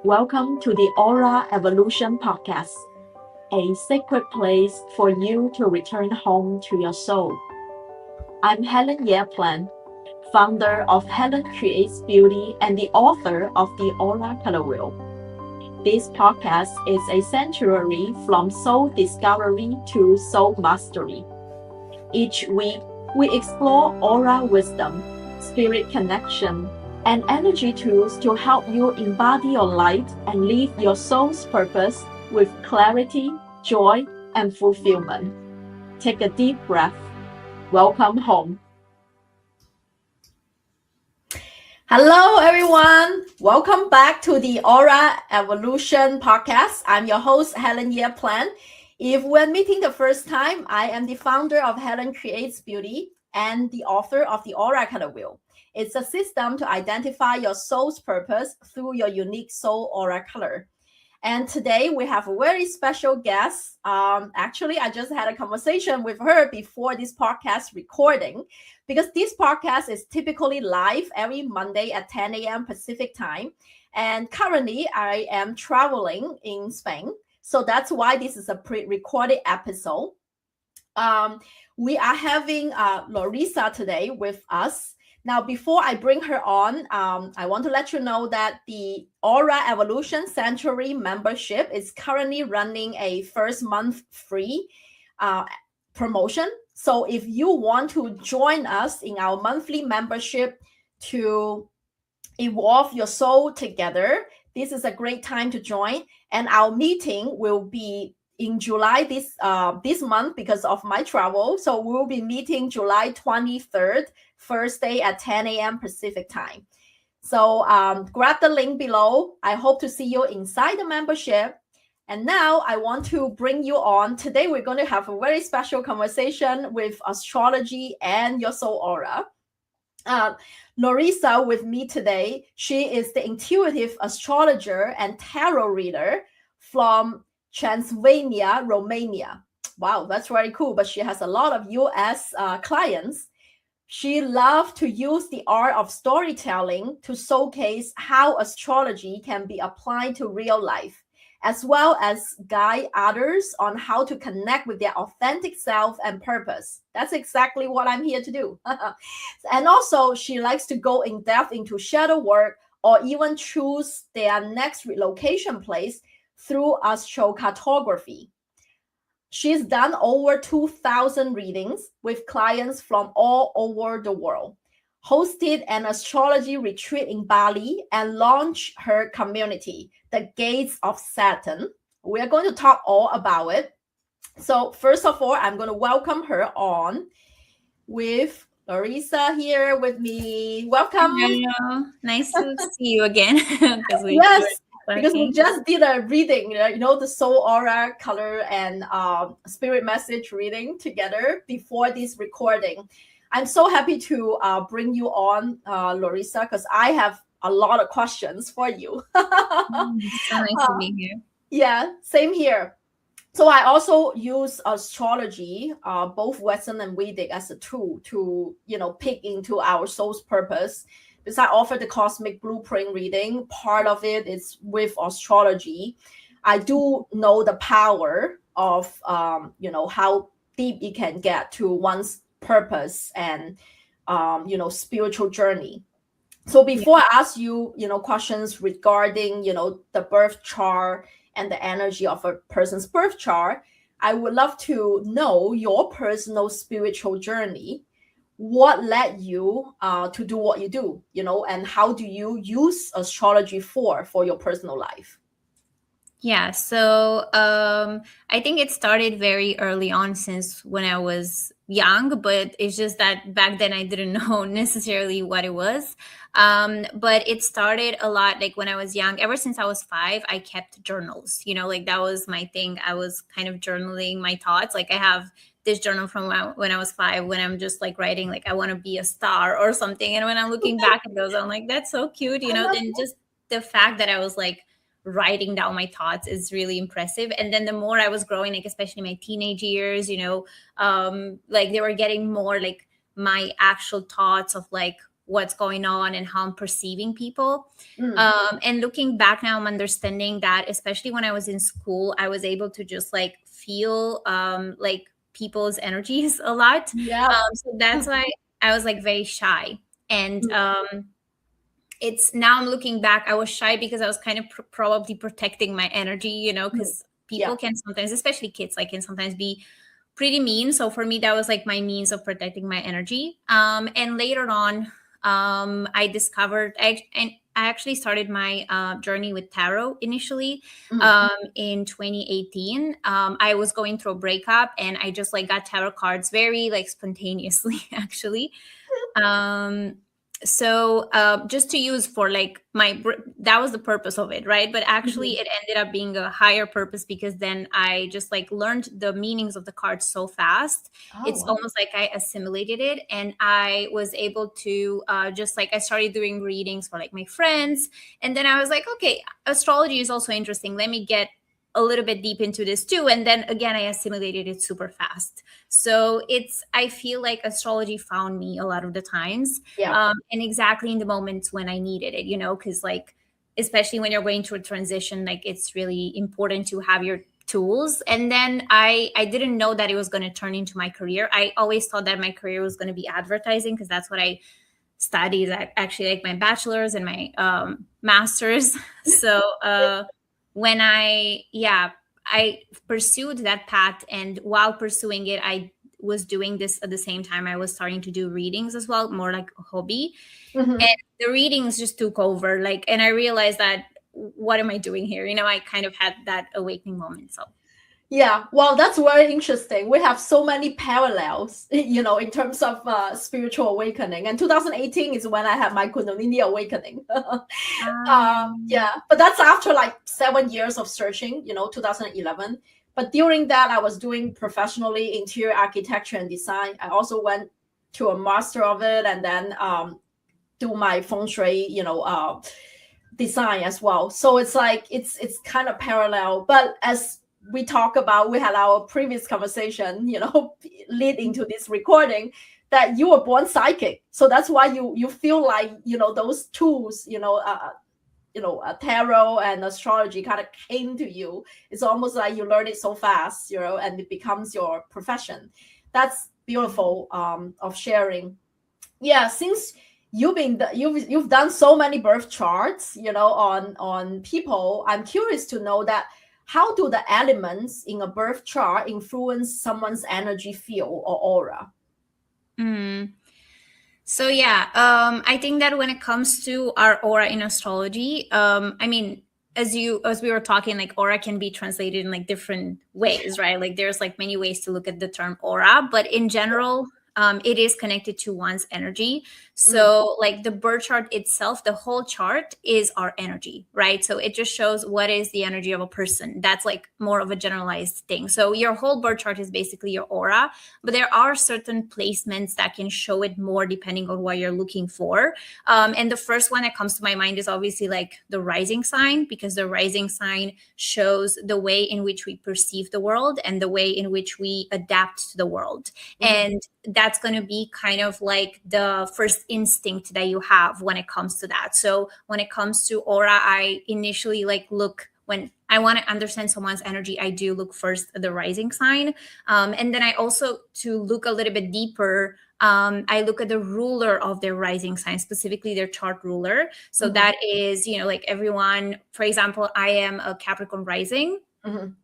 Welcome to the Aura Evolution Podcast, a sacred place for you to return home to your soul. I'm Helen Yeplan, founder of Helen Creates Beauty and the author of the Aura Color Wheel. This podcast is a sanctuary from soul discovery to soul mastery. Each week, we explore aura wisdom, spirit connection, and energy tools to help you embody your light and live your soul's purpose with clarity, joy, and fulfillment. Take a deep breath. Welcome home. Hello, everyone. Welcome back to the Aura Evolution Podcast. I'm your host, Helen Yeplan. If we're meeting the first time, I am the founder of Helen Creates Beauty and the author of the Aura Color Wheel. It's a system to identify your soul's purpose through your unique soul aura color. And today we have a very special guest. Actually, I just had a conversation with her before this podcast recording, because this podcast is typically live every Monday at 10 a.m. Pacific time. And currently I am traveling in Spain. So that's why this is a pre-recorded episode. We are having Larisa today with us. Now, before I bring her on, I want to let you know that the Aura Evolution Sanctuary membership is currently running a first month free promotion. So if you want to join us in our monthly membership to evolve your soul together, this is a great time to join. And our meeting will be in July this month because of my travel. So we'll be meeting July 23rd, Thursday at 10 a.m. Pacific time. So grab the link below. I hope to see you inside the membership. And now I want to bring you on. Today we're going to have a very special conversation with astrology and your soul aura. Larisa with me today. She is the intuitive astrologer and tarot reader from Transylvania, Romania. Wow, that's very cool. But she has a lot of US clients. She loves to use the art of storytelling to showcase how astrology can be applied to real life, as well as guide others on how to connect with their authentic self and purpose. That's exactly what I'm here to do. And also, she likes to go in depth into shadow work or even choose their next relocation place through astrocartography. She's done over 2,000 readings with clients from all over the world, hosted an astrology retreat in Bali, and launched her community, The Gates of Saturn. We are going to talk all about it. So first of all, I'm going to welcome her on with Larisa here with me. Welcome. Hello. Nice to see you again. Yes, because we just did a reading, the soul aura color and spirit message reading together before this recording. I'm so happy to bring you on, Larisa, because I have a lot of questions for you. It's so nice to be here. Yeah, same here. So I also use astrology, both Western and Vedic, as a tool to, pick into our soul's purpose. Because I offer the cosmic blueprint reading, part of it is with astrology. I do know the power of, how deep it can get to one's purpose and, spiritual journey. So before I ask you, questions regarding, the birth chart and the energy of a person's birth chart, I would love to know your personal spiritual journey. What led you to do what you do, and how do you use astrology for your personal life? Yeah, so I think it started very early on, since when I was young, but it's just that back then I didn't know necessarily what it was. But it started a lot like when I was young. Ever since I was 5, I kept journals, like that was my thing. I was kind of journaling my thoughts. Like I have this journal from when I was 5, when I'm just like writing, like I want to be a star or something. And when I'm looking back at those, I'm like, that's so cute, and just the fact that I was like writing down my thoughts is really impressive. And then the more I was growing, like especially my teenage years, like they were getting more like my actual thoughts of like what's going on and how I'm perceiving people. Mm. And looking back now, I'm understanding that, especially when I was in school, I was able to just like feel like people's energies a lot. Yeah. So that's why I was like very shy. And Mm. it's now I'm looking back, I was shy because I was kind of probably protecting my energy, you know, Mm. because Yeah. people can sometimes, especially kids, like can sometimes be pretty mean. So for me, that was like my means of protecting my energy. And later on, I discovered, and I actually started my journey with tarot initially Mm. in 2018. I was going through a breakup, and I just like got tarot cards very like spontaneously, actually. um so just to use for like that was the purpose of it, right? But actually Mhm. it ended up being a higher purpose, because then I just like learned the meanings of the cards so fast. Oh, It's wow. almost like I assimilated it, and I was able to just like I started doing readings for like my friends. And then I was like, okay, astrology is also interesting, let me get a little bit deep into this too. And then again, I assimilated it super fast. So I feel like astrology found me a lot of the times, Yeah. and exactly in the moments when I needed it, you know, because like, especially when you're going through a transition, like it's really important to have your tools. And then I didn't know that it was going to turn into my career. I always thought that my career was going to be advertising, because that's what I studied, actually, like my bachelor's and my master's. So when I pursued that path, and while pursuing it, I was doing this at the same time. I was starting to do readings as well, more like a hobby. Mhm. And the readings just took over, like, and I realized that, what am I doing here? You know, I kind of had that awakening moment. So Yeah, well, that's very interesting. We have so many parallels, in terms of spiritual awakening. And 2018 is when I had my Kundalini awakening. yeah. Yeah, but that's after like 7 years of searching, 2011. But during that, I was doing professionally interior architecture and design. I also went to a master of it, and then do my feng shui, design as well. So it's like it's kind of parallel. But as we talk about, we had our previous conversation, leading to this recording, that you were born psychic. So that's why you feel like those tools, tarot and astrology kind of came to you. It's almost like you learn it so fast, and it becomes your profession. That's beautiful of sharing. Yeah, since you've done so many birth charts, on people, I'm curious to know that how do the elements in a birth chart influence someone's energy field or aura? Mm. So yeah, I think that when it comes to our aura in astrology, I mean, as we were talking, like aura can be translated in like different ways, right? Like there's like many ways to look at the term aura, but in general, it is connected to one's energy. Mm. So like the birth chart itself, the whole chart is our energy, right? So it just shows what is the energy of a person. That's like more of a generalized thing. So your whole birth chart is basically your aura, but there are certain placements that can show it more depending on what you're looking for. And the first one that comes to my mind is obviously like the rising sign, because the rising sign shows the way in which we perceive the world and the way in which we adapt to the world. Mhm. And that's going to be kind of like the first instinct that you have when it comes to that. So when it comes to aura, I initially like look, when I want to understand someone's energy, I do look first at the rising sign. And then I also, to look a little bit deeper, I look at the ruler of their rising sign, specifically their chart ruler. So Mhm. that is, like everyone, for example, I am a Capricorn rising. Mhm.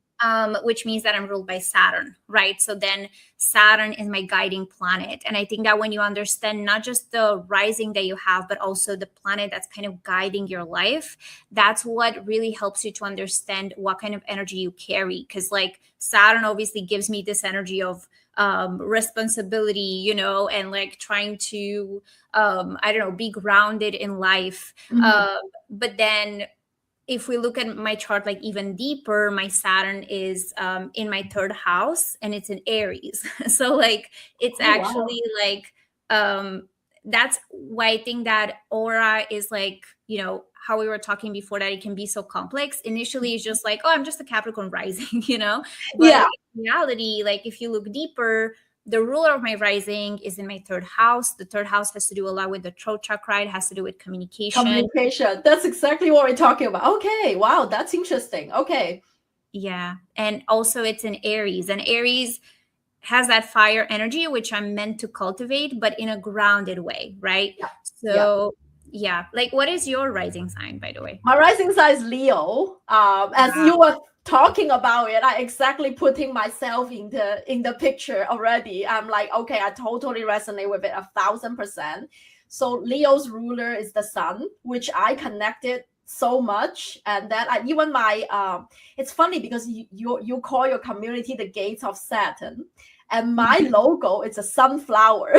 Which means that I'm ruled by Saturn, right? So then Saturn is my guiding planet. And I think that when you understand not just the rising that you have, but also the planet that's kind of guiding your life, that's what really helps you to understand what kind of energy you carry. Because like Saturn obviously gives me this energy of responsibility, and like trying to, I don't know, be grounded in life. Mhm. But then if we look at my chart like even deeper, my Saturn is in my third house, and it's in Aries. So like it's Oh, wow. actually like that's why I think that aura is like, how we were talking before, that it can be so complex. Initially it's just like, oh, I'm just a Capricorn rising, but Yeah. in reality, like if you look deeper, the ruler of my rising is in my third house. The third house has to do a lot with the throat chakra. It has to do with communication. Communication. That's exactly what we're talking about. Okay. Wow. That's interesting. Okay. Yeah. And also it's in Aries, and Aries has that fire energy, which I'm meant to cultivate, but in a grounded way, right? Yeah. So yeah. Like, what is your rising sign, by the way? My rising sign is Leo. As you were talking about it, I exactly putting myself in the picture already. I'm like, okay, I totally resonate with it 1,000%. So Leo's ruler is the sun, which I connected so much, and that I even my it's funny because you call your community the gates of Saturn, and my logo is a sunflower.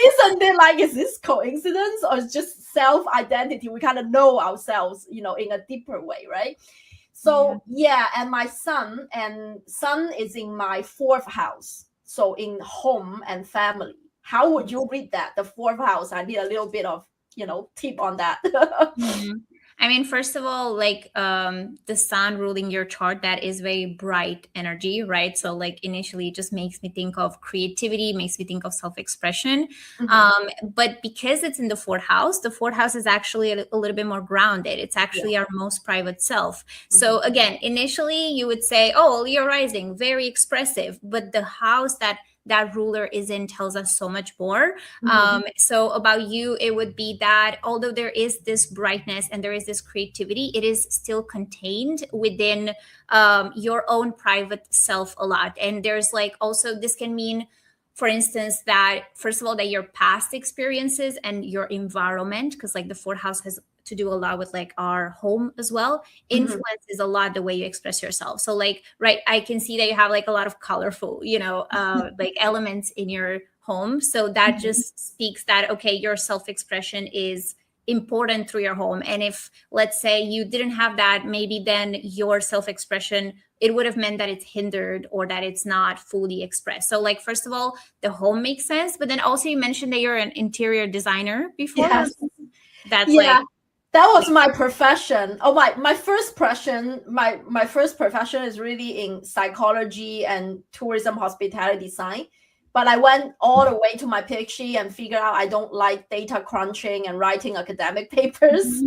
Isn't it like, is this coincidence or it's just self-identity? We kind of know ourselves, in a deeper way, right? So and my sun is in my fourth house. So in home and family. How would you read that? The fourth house. I need a little bit of, tip on that. I mean, first of all, like the sun ruling your chart, that is very bright energy, right? So like initially it just makes me think of creativity, makes me think of self-expression. But because it's in the fourth house is actually a little bit more grounded. It's actually our most private self. So again, initially you would say, oh, Leo rising, very expressive, but the house that ruler is in tells us so much more. So about you, it would be that although there is this brightness and there is this creativity, it is still contained within your own private self a lot. And there's like also, this can mean, for instance, that first of all, that your past experiences and your environment, because like the fourth house has to do a lot with like our home as well, influences a lot the way you express yourself. So like, right, I can see that you have like a lot of colorful, like elements in your home. So that just speaks that, okay, your self-expression is important through your home. And if, let's say, you didn't have that, maybe then your self-expression, it would have meant that it's hindered or that it's not fully expressed. So like, first of all, the home makes sense, but then also you mentioned that you're an interior designer before. Yes. That's like, that was my profession. Oh, my first profession, my first profession is really in psychology and tourism hospitality design. But I went all the way to my PhD and figured out I don't like data crunching and writing academic papers.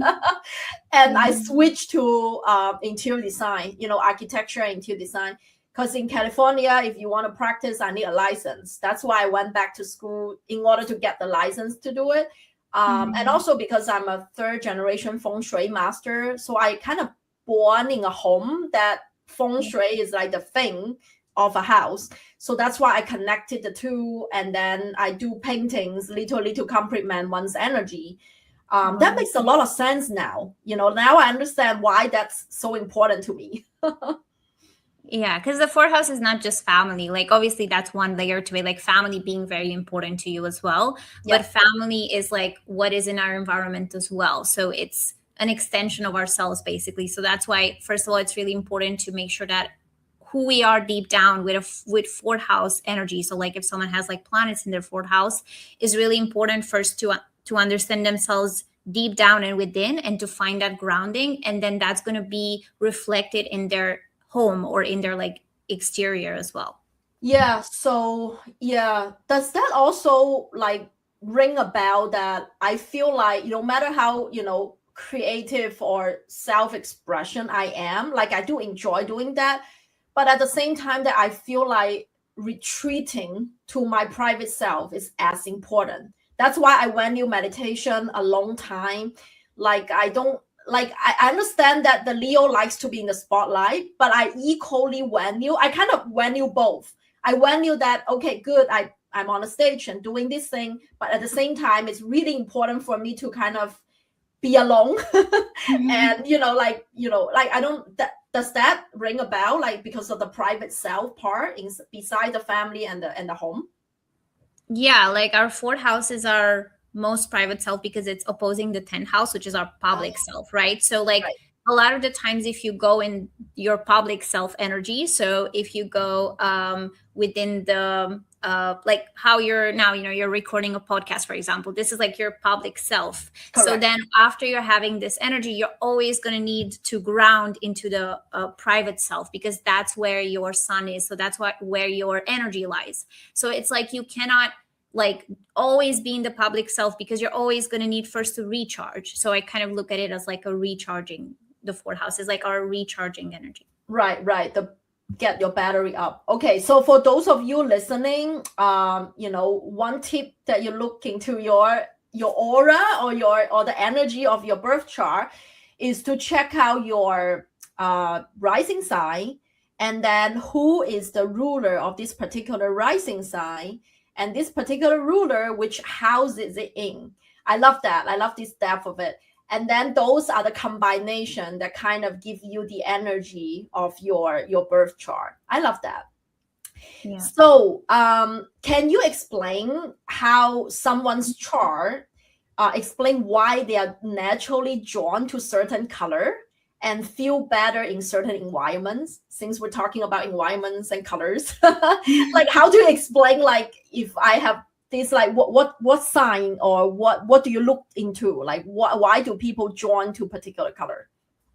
And I switched to interior design, architecture and interior design. Because in California, if you want to practice, I need a license. That's why I went back to school in order to get the license to do it. And also because I'm a third generation feng shui master. So I kind of born in a home that feng shui is like the thing of a house. So that's why I connected the two. And then I do paintings, little complement one's energy. That makes a lot of sense now. Now I understand why that's so important to me. Yeah, because the fourth house is not just family. Like, obviously, that's one layer to it, like family being very important to you as well. Yeah. But family is like what is in our environment as well. So it's an extension of ourselves, basically. So that's why, first of all, it's really important to make sure that who we are deep down with fourth house energy. So like if someone has like planets in their fourth house, is really important first to understand themselves deep down and within, and to find that grounding. And then that's going to be reflected in their home or in their like exterior as well. Yeah. So does that also like ring a bell that I feel like no matter how creative or self-expression I am, like I do enjoy doing that, but at the same time that I feel like retreating to my private self is as important. That's why I value meditation a long time. Like I understand that the Leo likes to be in the spotlight, but I equally value, I kind of value both. I value that, okay, good, I'm on a stage and doing this thing, but at the same time, it's really important for me to kind of be alone. And, I don't, does that ring a bell? Like because of the private self part beside the family and the home? Yeah, like our fourth house is our most private self because it's opposing the 10th house, which is our public self, right? So like a lot of the times if you go in your public self energy, so if you go within the like how you're now, you're recording a podcast, for example. This is like your public self. Correct. So then after you're having this energy, you're always going to need to ground into the private self, because that's where your sun is. So that's where your energy lies. So it's like you cannot like always be in the public self, because you're always going to need first to recharge. So I kind of look at it as like a recharging. The fourth house is like our recharging energy. Right. Get your battery up. Okay, so for those of you listening, one tip that you look into your aura or the energy of your birth chart is to check out your rising sign, and then who is the ruler of this particular rising sign, and this particular ruler, which house is it in. I love that. I love this depth of it. And then those are the combination that kind of give you the energy of your birth chart. I love that. Yeah. So can you explain how someone's chart, explain why they are naturally drawn to certain color and feel better in certain environments, since we're talking about environments and colors? Like, how do you explain, like, if I have this, like, what sign or what do you look into? Like, why do people drawn to particular color?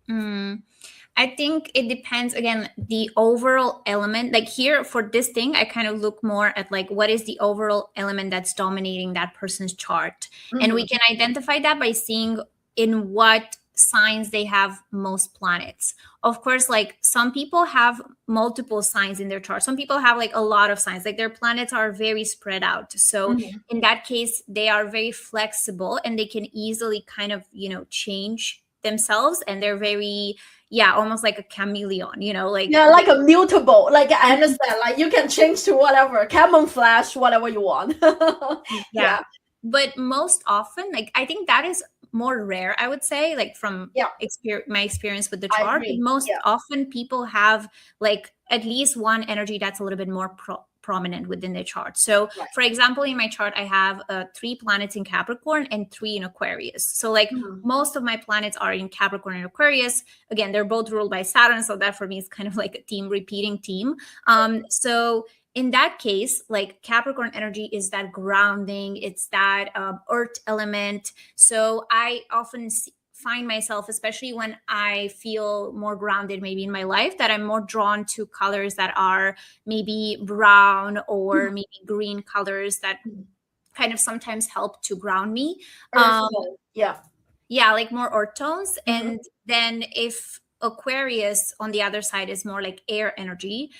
I think it depends, again, the overall element. Like here for this thing, I kind of look more at like, what is the overall element that's dominating that person's chart? Mm-hmm. And we can identify that by seeing in what signs they have most planets. Of course, like some people have multiple signs in their chart. Some people have like a lot of signs, like their planets are very spread out. So in that case, they are very flexible and they can easily kind of, change themselves, and they're very, almost like a chameleon, like like a mutable. Like, I understand, like you can change to whatever, camouflage, whatever you want. Yeah. But most often, like, I think that is more rare, I would say, like from my experience with the chart. Most often people have like at least one energy that's a little bit more prominent within their chart. So for example, in my chart, I have 3 planets in Capricorn and 3 in Aquarius. So like most of my planets are in Capricorn and Aquarius. Again, they're both ruled by Saturn. So that for me is kind of like a repeating theme. So in that case, like Capricorn energy is that grounding, it's that earth element. So I often find myself, especially when I feel more grounded maybe in my life, that I'm more drawn to colors that are maybe brown or maybe green colors that kind of sometimes help to ground me. Like more earth tones. And then if Aquarius on the other side is more like air energy.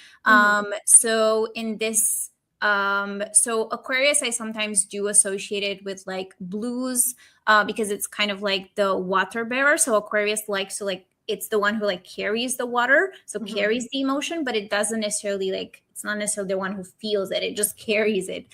So in this, so Aquarius, I sometimes do associate it with like blues, because it's kind of like the water bearer. So Aquarius likes to like, it's the one who like carries the water, so carries the emotion, but it doesn't necessarily like, it's not necessarily the one who feels it, it just carries it.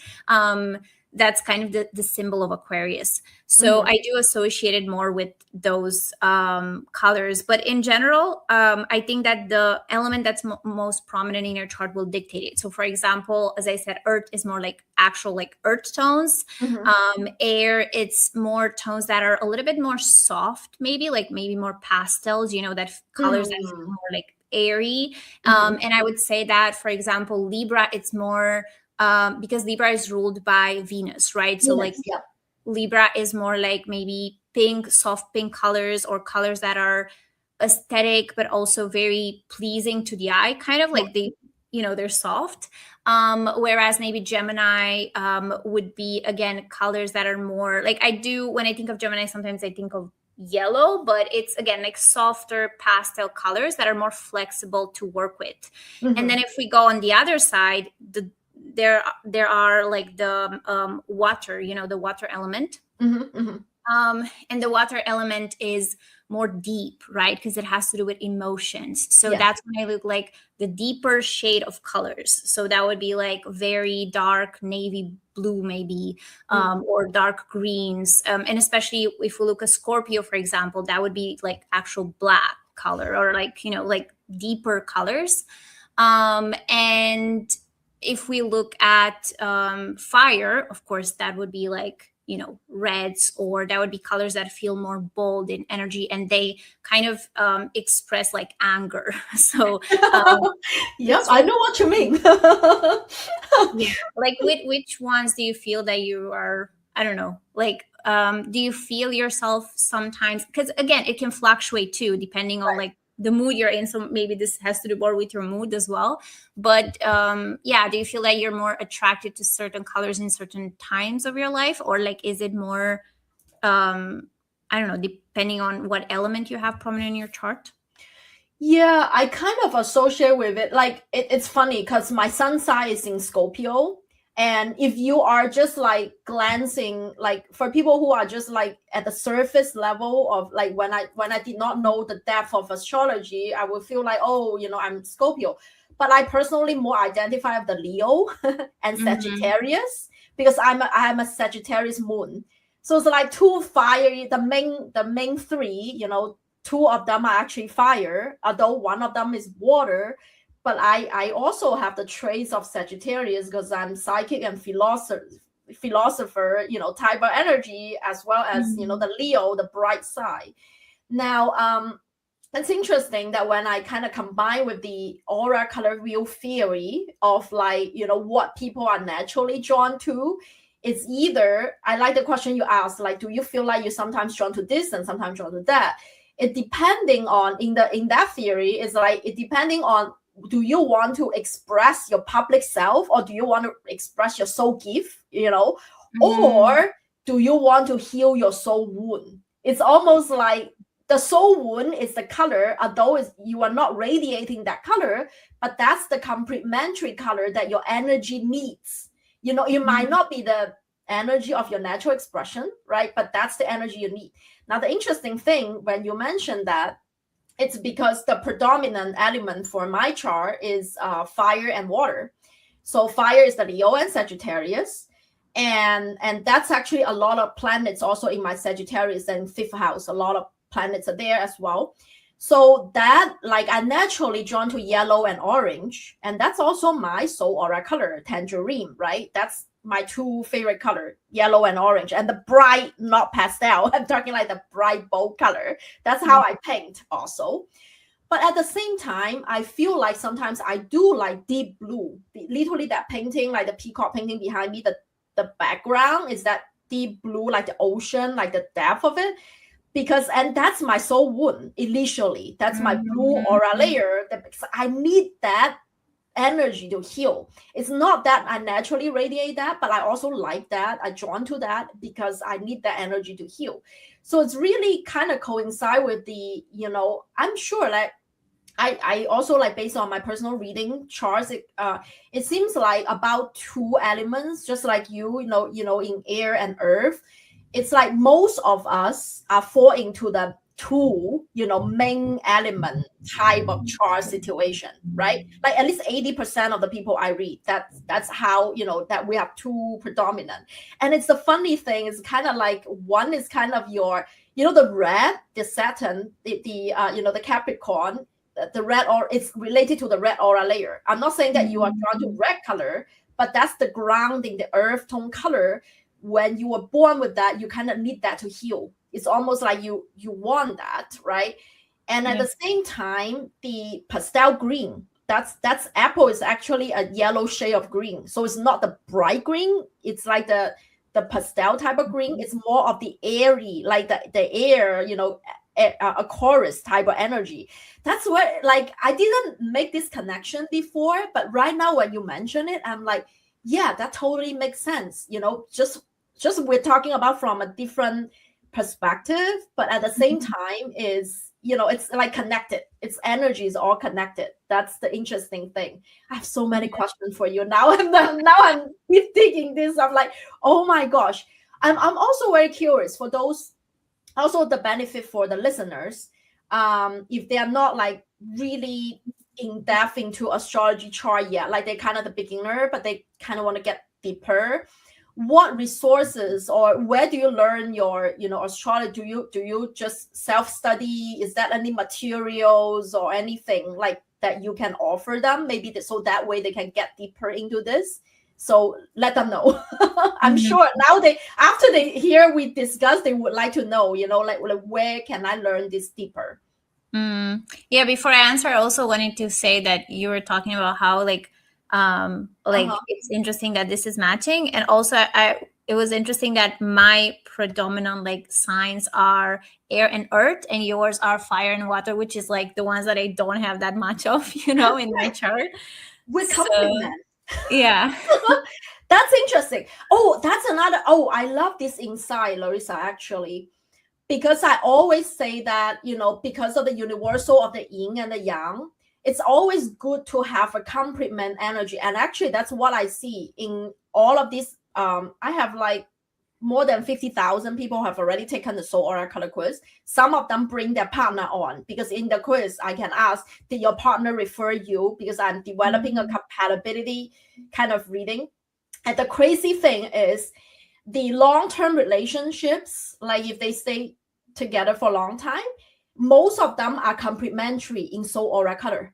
That's kind of the symbol of Aquarius. So I do associate it more with those colors. But in general, I think that the element that's most prominent in your chart will dictate it. So for example, as I said, earth is more like actual like earth tones. Air, it's more tones that are a little bit more soft, maybe more pastels, that colors that are more like airy. And I would say that, for example, Libra, it's more because Libra is ruled by Venus, right? So Libra is more like maybe pink, soft pink colors, or colors that are aesthetic, but also very pleasing to the eye, kind of like they're soft. Whereas maybe Gemini would be, again, colors that are more like, when I think of Gemini, sometimes I think of yellow, but it's again like softer pastel colors that are more flexible to work with. And then if we go on the other side, there are like the water, the water element. And the water element is more deep, right? Because it has to do with emotions. So that's when I look like the deeper shade of colors. So that would be like very dark navy blue, maybe, or dark greens. And especially if we look at Scorpio, for example, that would be like actual black color, or like, like deeper colors. And if we look at fire, of course, that would be like, reds, or that would be colors that feel more bold in energy, and they kind of express like anger. So Yep, I know what you mean. yeah, like which ones do you feel that you are, I don't know, like do you feel yourself sometimes, because again it can fluctuate too depending on like the mood you're in, so maybe this has to do more with your mood as well, but yeah, do you feel that you're more attracted to certain colors in certain times of your life, or like is it more I don't know, depending on what element you have prominent in your chart? Yeah, I kind of associate with it. Like it's funny because my sun sign is in Scorpio. And if you are just like glancing, like for people who are just like at the surface level of like when I did not know the depth of astrology, I would feel like, oh, I'm Scorpio. But I personally more identify with the Leo and Sagittarius because I'm a Sagittarius moon. So it's like two fiery, the main three, two of them are actually fire, although one of them is water. But I also have the traits of Sagittarius because I'm psychic and philosopher, type of energy, as well as, the Leo, the bright side. Now, it's interesting that when I kind of combine with the aura color wheel theory of like, what people are naturally drawn to, it's either, I like the question you asked, like, do you feel like you're sometimes drawn to this and sometimes drawn to that? It depending on, in that theory, is like, it depending on, do you want to express your public self, or do you want to express your soul gift, or do you want to heal your soul wound? It's almost like the soul wound is the color, although you are not radiating that color, but that's the complementary color that your energy needs. It might not be the energy of your natural expression, right? But that's the energy you need. Now, the interesting thing when you mentioned that, it's because the predominant element for my chart is fire and water. So fire is the Leo and Sagittarius. And that's actually a lot of planets also in my Sagittarius and fifth house. A lot of planets are there as well. So that, like, I'm naturally drawn to yellow and orange. And that's also my soul aura color, tangerine, right? That's my two favorite color, yellow and orange. And the bright, not pastel. I'm talking like the bright, bold color. That's how I paint also. But at the same time, I feel like sometimes I do like deep blue. Literally that painting, like the peacock painting behind me, the background is that deep blue, like the ocean, like the depth of it. And that's my soul wound initially. That's my blue aura layer. Because I need that energy to heal. It's not that I naturally radiate that, but I also like that. I drawn to that because I need that energy to heal. So it's really kind of coincide with the, I'm sure like I also like, based on my personal reading charts, it seems like about two elements, just like in air and earth. It's like most of us are fall into the two, main element type of chart situation, right? Like at least 80% of the people I read, that's how, that we have two predominant. And it's the funny thing, is kind of like one is kind of your, the red, the Saturn, the Capricorn, the red, or it's related to the red aura layer. I'm not saying that you are drawn to red color, but that's the grounding, the earth tone color. When you were born with that, you kind of need that to heal. It's almost like you want that, right? And at the same time, the pastel green, that's apple is actually a yellow shade of green. So it's not the bright green. It's like the pastel type of green. It's more of the airy, like the air, a chorus type of energy. That's where, like, I didn't make this connection before, but right now when you mention it, I'm like, yeah, that totally makes sense. Just we're talking about from a different perspective, but at the same time is, it's like connected. Its energy is all connected. That's the interesting thing. I have so many questions for you now. I'm keep digging this. I'm like, oh my gosh. I'm also very curious for those, also the benefit for the listeners, if they are not like really in depth into astrology chart yet, like they're kind of the beginner, but they kind of want to get deeper. What resources, or where do you learn your, astrology? Do you just self-study? Is that any materials or anything like that you can offer them? Maybe so that way they can get deeper into this. So let them know. I'm sure now after they hear we discuss, they would like to know, like where can I learn this deeper? Yeah, before I answer, I also wanted to say that you were talking about how it's interesting that this is matching, and also it was interesting that my predominant like signs are air and earth, and yours are fire and water, which is like the ones that I don't have that much of, in my chart. We complement. Yeah. That's interesting. That's another. I love this insight, Larisa, actually, because I always say that, because of the universal of the yin and the yang, it's always good to have a complement energy. And actually, that's what I see in all of this. I have like more than 50,000 people have already taken the soul oracle quiz. Some of them bring their partner on, because in the quiz I can ask, did your partner refer you? Because I'm developing a compatibility kind of reading. And the crazy thing is, the long-term relationships, like if they stay together for a long time, most of them are complementary in soul aura color.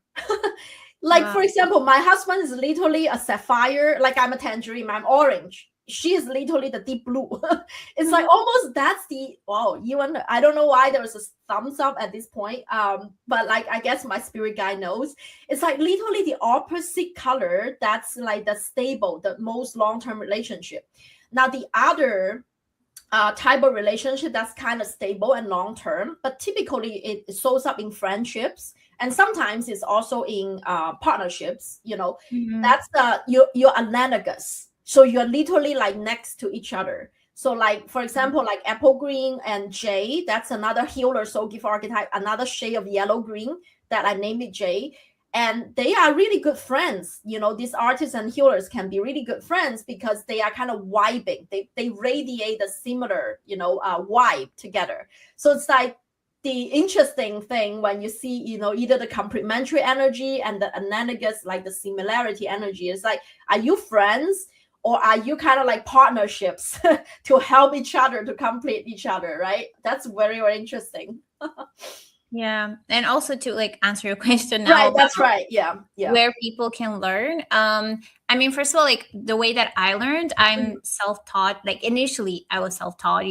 Like, for example, my husband is literally a sapphire, like I'm a tangerine, I'm orange. She is literally the deep blue. It's like almost that's the even I don't know why there was a thumbs up at this point. But like I guess my spirit guide knows. It's like literally the opposite color. That's like the stable, the most long-term relationship. Now the other type of relationship that's kind of stable and long-term, but typically it shows up in friendships, and sometimes it's also in partnerships. That's you're analogous. So you're literally like next to each other. So like, for example, like apple green and jade, that's another healer soul gift archetype, another shade of yellow green that I named it jade. And they are really good friends. These artists and healers can be really good friends because they are kind of vibing. They radiate a similar, vibe together. So it's like the interesting thing when you see, either the complementary energy and the analogous, like the similarity energy, is like, are you friends? Or are you kind of like partnerships to help each other, to complete each other, right? That's very, very interesting. Yeah. And also to like answer your question now. Right, that's right. Yeah. Where people can learn. I mean, first of all, like the way that I learned, I'm self-taught. Like initially I was self-taught,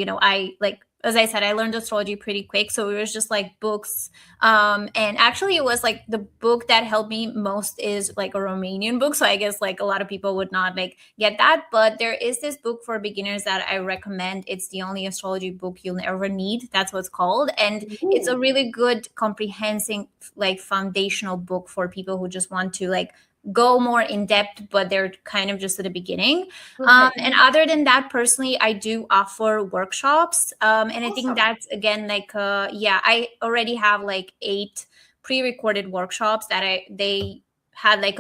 as I said, I learned astrology pretty quick. So it was just like books. And actually it was like the book that helped me most is like a Romanian book. So I guess like a lot of people would not like get that. But there is this book for beginners that I recommend. It's the only astrology book you'll ever need. That's what it's called. And it's a really good comprehensive, like foundational book for people who just want to like go more in depth, but they're kind of just at the beginning. And other than that, personally, I do offer workshops. And I think that's again, like, I already have like 8 pre-recorded workshops that they had like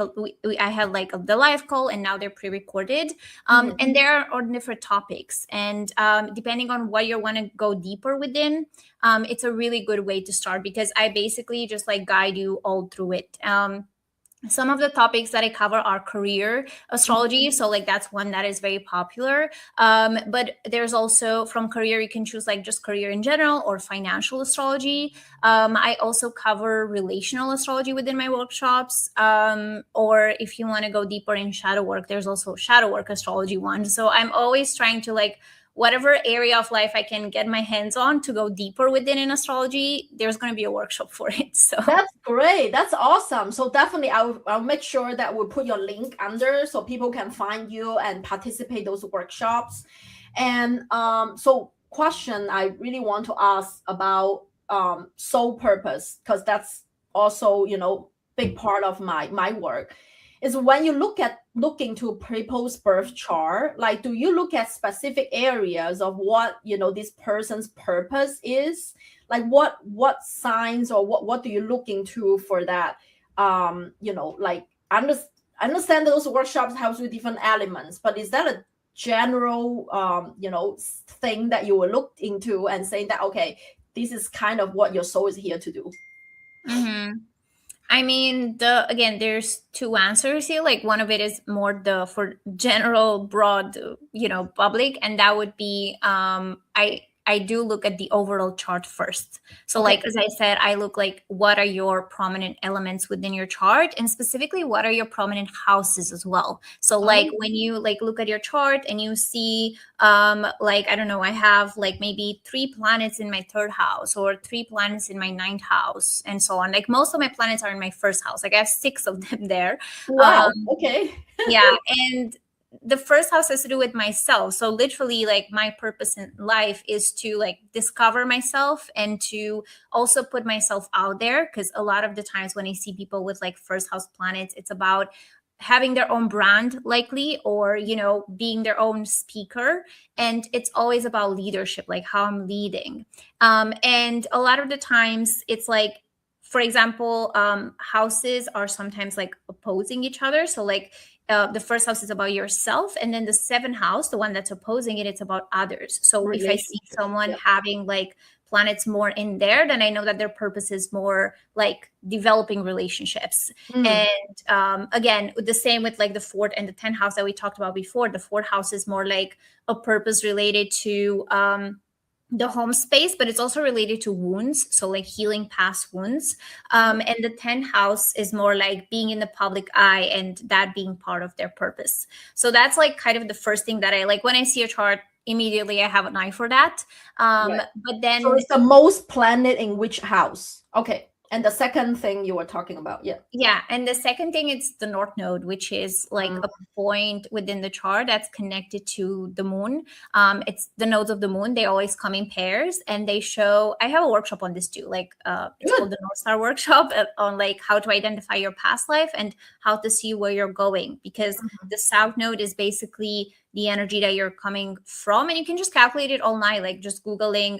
I had like the live call, and now they're pre-recorded. And they're on different topics. And depending on what you want to go deeper within, it's a really good way to start, because I basically just like guide you all through it. Some of the topics that I cover are career astrology. So like that's one that is very popular. But there's also from career, you can choose like just career in general or financial astrology. I also cover relational astrology within my workshops. Or if you want to go deeper in shadow work, there's also shadow work astrology one. So I'm always trying to like, whatever area of life I can get my hands on to go deeper within in astrology, there's going to be a workshop for it. So that's great. That's awesome. So definitely I'll make sure that we'll put your link under so people can find you and participate those workshops. And so question I really want to ask about soul purpose, because that's also, big part of my work, is when you look into people's birth chart, like do you look at specific areas of what this person's purpose is? Like what signs or what do you look into for that? Like understand those workshops helps with different elements, but is that a general thing that you will look into and saying that, okay, this is kind of what your soul is here to do? I mean, there's 2 answers here. Like one of it is more for general broad, public. And that would be, I I do look at the overall chart first. So like, as I said, I look like what are your prominent elements within your chart, and specifically what are your prominent houses as well. So like when you like look at your chart and you see like, I don't know, I have like maybe 3 planets in my 3rd house or 3 planets in my 9th house and so on. Like most of my planets are in my 1st house. Like I have 6 of them there. Wow. Yeah. And the 1st house has to do with myself. So literally like my purpose in life is to like discover myself and to also put myself out there. Because a lot of the times when I see people with like 1st house planets, it's about having their own brand likely, or, you know, being their own speaker. And it's always about leadership, like how I'm leading. And a lot of the times it's like, for example, houses are sometimes like opposing each other. So like the 1st house is about yourself, and then the 7th house, the one that's opposing it, it's about others. So if I see someone having like planets more in there, then I know that their purpose is more like developing relationships. And again, the same with like the 4th and the 10th house that we talked about before. The 4th house is more like a purpose related to the home space, but it's also related to wounds. So like healing past wounds. And the 10th house is more like being in the public eye and that being part of their purpose. So that's like kind of the first thing that I like when I see a chart. Immediately I have an eye for that. But then, so it's the most planet in which house? Okay. And the second thing you were talking about, yeah. And the second thing is the North Node, which is like a point within the chart that's connected to the moon. It's the nodes of the moon. They always come in pairs, and they show. I have a workshop on this too. Like it's called the North Star workshop on like how to identify your past life and how to see where you're going. Because the South Node is basically the energy that you're coming from, and you can just calculate it all night, like just Googling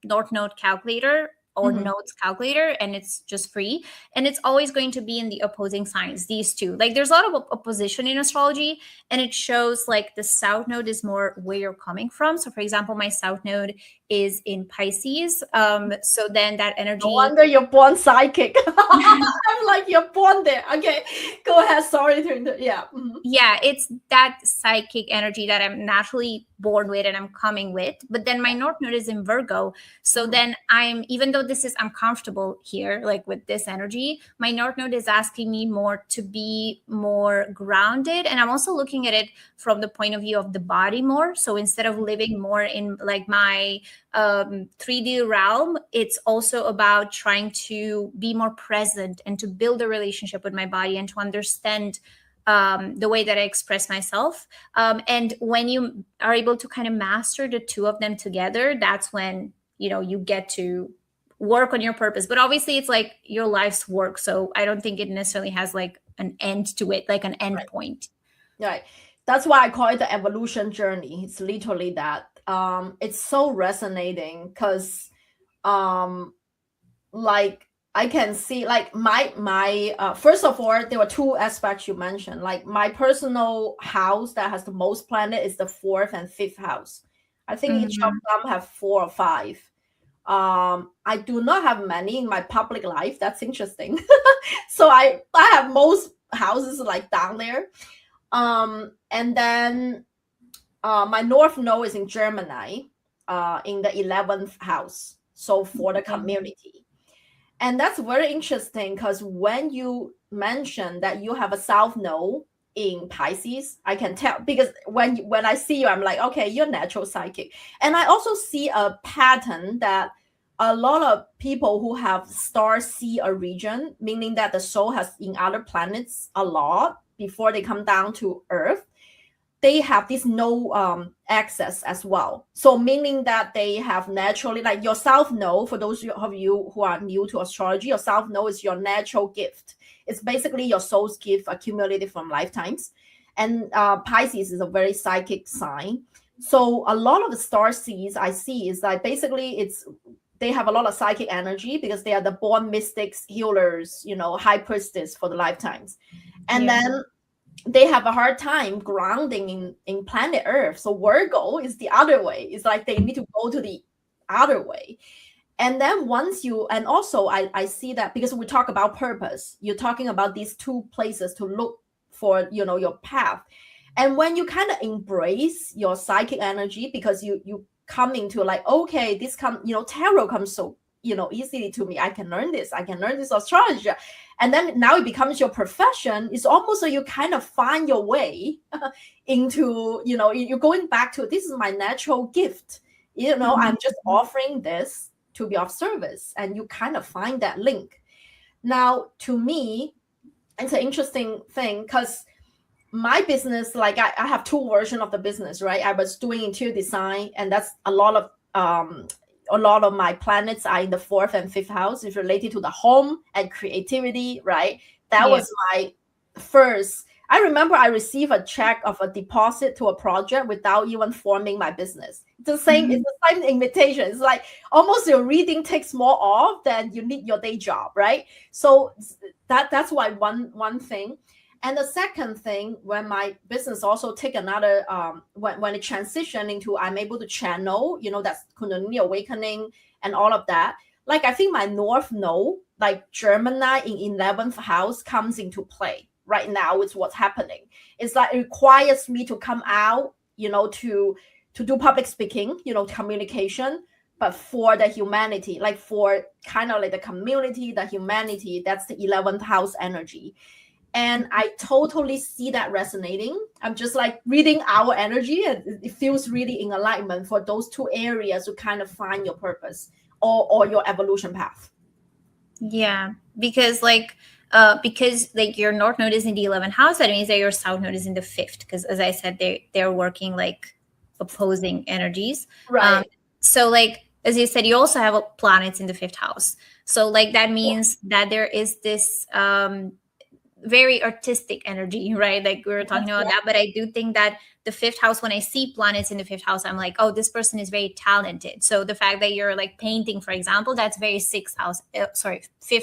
North Node calculator or nodes calculator, and it's just free. And it's always going to be in the opposing signs, these two. Like there's a lot of opposition in astrology, and it shows like the South Node is more where you're coming from. So for example, my South Node is in Pisces. So then that energy. No wonder you're born psychic. I'm like, you're born there. Okay, go ahead. Sorry to interrupt. Yeah, it's that psychic energy that I'm naturally born with and I'm coming with. But then my North Node is in Virgo. So then even though I'm comfortable here, like with this energy, my North Node is asking me more to be more grounded. And I'm also looking at it from the point of view of the body more. So instead of living more in like my 3D realm, it's also about trying to be more present and to build a relationship with my body and to understand the way that I express myself. And when you are able to kind of master the two of them together, that's when, you know, you get to work on your purpose. But obviously it's like your life's work. So I don't think it necessarily has like an end to it, like an end point. Right. That's why I call it the evolution journey. It's literally that. It's so resonating because like I can see like my first of all, there were 2 aspects you mentioned. Like my personal house that has the most planet is the 4th and 5th house. I think each of them have 4 or 5. I do not have many in my public life. That's interesting. So I have most houses like down there. And then my North Node is in Gemini, in the 11th house. So for the community. And that's very interesting because when you mention that you have a South Node in Pisces, I can tell, because when I see you, I'm like, okay, you're natural psychic. And I also see a pattern that a lot of people who have star seed origin, meaning that the soul has in other planets a lot before they come down to Earth, they have this no access as well. So meaning that they have naturally, like your South Node, for those of you who are new to astrology, your South Node is your natural gift. It's basically your soul's gift accumulated from lifetimes. And Pisces is a very psychic sign. So a lot of the star seeds I see is like basically they have a lot of psychic energy because they are the born mystics, healers, you know, high priestess for the lifetimes. And then they have a hard time grounding in planet Earth. So Virgo is the other way. It's like they need to go to the other way. And then once and also I see that because we talk about purpose, you're talking about these 2 places to look for, you know, your path. And when you kind of embrace your psychic energy, because you coming to like, okay, this tarot comes so easily to me. I can learn this astrology, and then now it becomes your profession. It's almost like you kind of find your way into, you're going back to, this is my natural gift, I'm just offering this to be of service, and you kind of find that link. Now, to me, it's an interesting thing because my business, like I have two versions of the business, right? I was doing interior design, and that's a lot of my planets are in the 4th and 5th house. It's related to the home and creativity, right? That was my first. I remember I received a check of a deposit to a project without even forming my business. It's the same invitation. It's like almost your reading takes more off than you need your day job, right? So that's why one thing. And the second thing, when my business also take another, when it transitioned into, I'm able to channel, that's Kundalini awakening and all of that. Like, I think my North Node, like Gemini in 11th house, comes into play right now. It's what's happening. It's like it requires me to come out, to do public speaking, communication, but for the humanity, like for kind of like the community, the humanity. That's the 11th house energy. And I totally see that resonating. I'm just like reading our energy, and it feels really in alignment for those two areas to kind of find your purpose or your evolution path. Yeah, because your North Node is in the 11th house. That means that your South Node is in the 5th. Because as I said, they're working like opposing energies. Right. So like, as you said, you also have planets in the 5th house. So like that means that there is this very artistic energy, right? Like we were talking about that. But I do think that the 5th house, when I see planets in the 5th house, I'm like, oh, this person is very talented. So the fact that you're like painting, for example, that's very 5th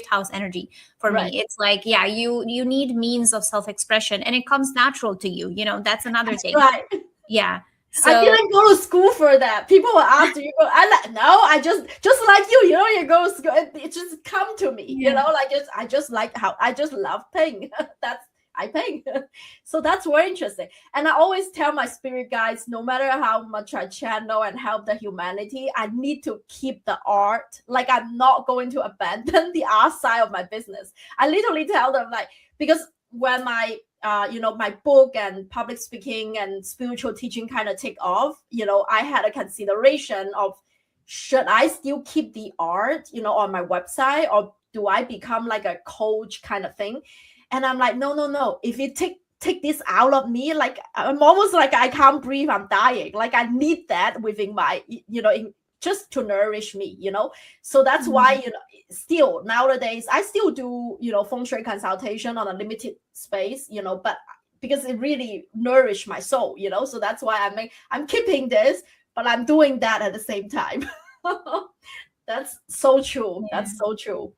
house energy for me. It's like, yeah, you need means of self-expression, and it comes natural to you. That's another thing. Right. Yeah. So, I didn't go to school for that. People will ask, do you go? I just like you, you go to school. It just come to me, I just love painting. I paint. So that's very interesting. And I always tell my spirit guides, no matter how much I channel and help the humanity, I need to keep the art. Like, I'm not going to abandon the art side of my business. I literally tell them, like, because when my my book and public speaking and spiritual teaching kind of take off, I had a consideration of, should I still keep the art, on my website, or do I become like a coach kind of thing? And I'm like, no. If you take this out of me, like, I'm almost like I can't breathe, I'm dying. Like, I need that within my, just to nourish me, So that's why, still nowadays I still do, feng shui consultation on a limited space, but because it really nourished my soul, So that's why I'm keeping this, but I'm doing that at the same time. That's so true. Yeah. That's so true.